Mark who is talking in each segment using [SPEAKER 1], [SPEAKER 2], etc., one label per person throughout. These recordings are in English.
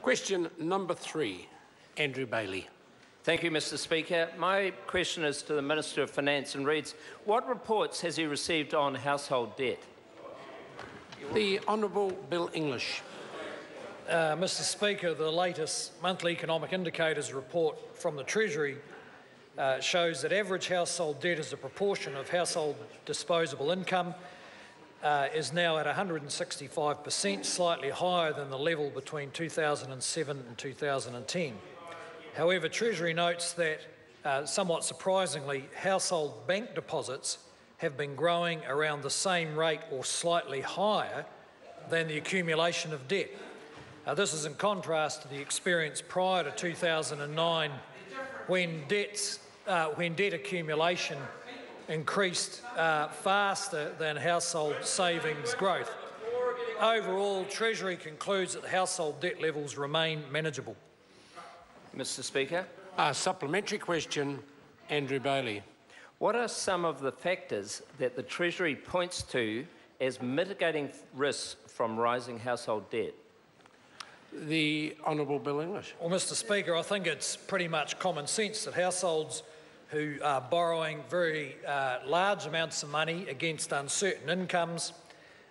[SPEAKER 1] Question number 3, Andrew Bailey.
[SPEAKER 2] Thank you, Mr Speaker. My question is to the Minister of Finance and reads, what reports has he received on household debt?
[SPEAKER 1] The Honourable Bill English.
[SPEAKER 3] Mr Speaker, the latest monthly economic indicators report from the Treasury shows that average household debt as a proportion of household disposable income is now at 165%, slightly higher than the level between 2007 and 2010. However, Treasury notes that, somewhat surprisingly, household bank deposits have been growing around the same rate or slightly higher than the accumulation of debt. This is in contrast to the experience prior to 2009 when debt accumulation increased faster than household savings growth. Overall, Treasury concludes that household debt levels remain manageable.
[SPEAKER 2] Mr Speaker.
[SPEAKER 1] Supplementary question, Andrew Bailey.
[SPEAKER 2] What are some of the factors that the Treasury points to as mitigating risks from rising household debt?
[SPEAKER 1] The Honourable Bill English.
[SPEAKER 3] Well, Mr Speaker, I think it's pretty much common sense that households who are borrowing very large amounts of money against uncertain incomes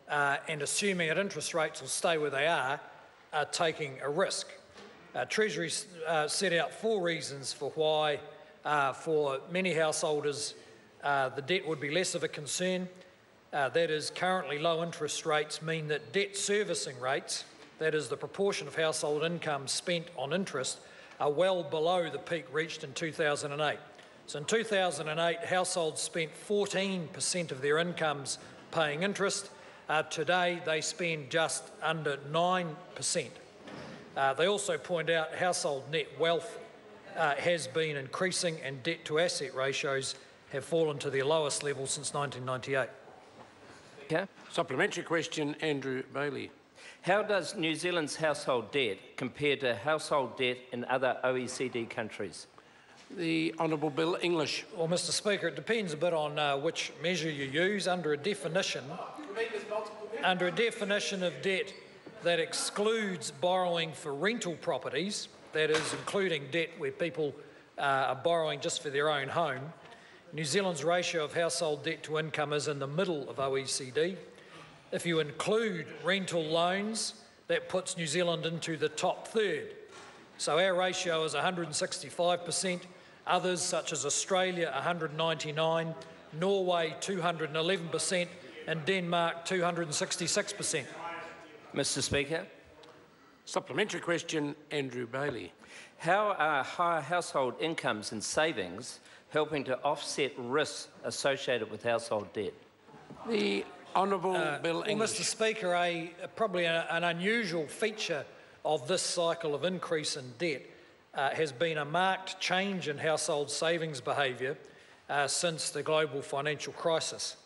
[SPEAKER 3] and assuming that interest rates will stay where they are taking a risk. Treasury set out 4 reasons for why, for many householders, the debt would be less of a concern. That is, currently low interest rates mean that debt servicing rates, that is the proportion of household income spent on interest, are well below the peak reached in 2008. So in 2008, households spent 14% of their incomes paying interest. Today, they spend just under 9%. They also point out household net wealth has been increasing and debt-to-asset ratios have fallen to their lowest level since 1998.
[SPEAKER 2] Okay.
[SPEAKER 1] Supplementary question, Andrew Bailey.
[SPEAKER 2] How does New Zealand's household debt compare to household debt in other OECD countries?
[SPEAKER 1] The Honourable Bill English.
[SPEAKER 3] Well, Mr Speaker, it depends a bit on which measure you use. Under a definition of debt that excludes borrowing for rental properties, that is, including debt where people are borrowing just for their own home, New Zealand's ratio of household debt to income is in the middle of OECD. If you include rental loans, that puts New Zealand into the top third. So our ratio is 165%, others such as Australia 199%, Norway 211% and Denmark 266%.
[SPEAKER 2] Mr Speaker.
[SPEAKER 1] Supplementary question, Andrew Bailey.
[SPEAKER 2] How are higher household incomes and savings helping to offset risks associated with household debt?
[SPEAKER 1] The Honourable Bill English.
[SPEAKER 3] Well, Mr Speaker, probably an unusual feature of this cycle of increase in debt has been a marked change in household savings behaviour since the global financial crisis.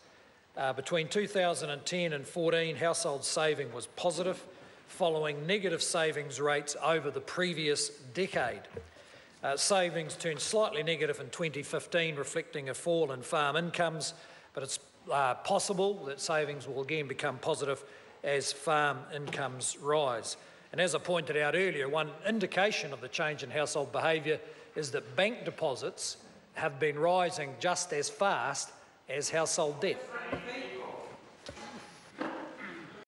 [SPEAKER 3] Between 2010 and 2014, household saving was positive, following negative savings rates over the previous decade. Savings turned slightly negative in 2015, reflecting a fall in farm incomes, but it's possible that savings will again become positive as farm incomes rise. And as I pointed out earlier, one indication of the change in household behaviour is that bank deposits have been rising just as fast as household debt.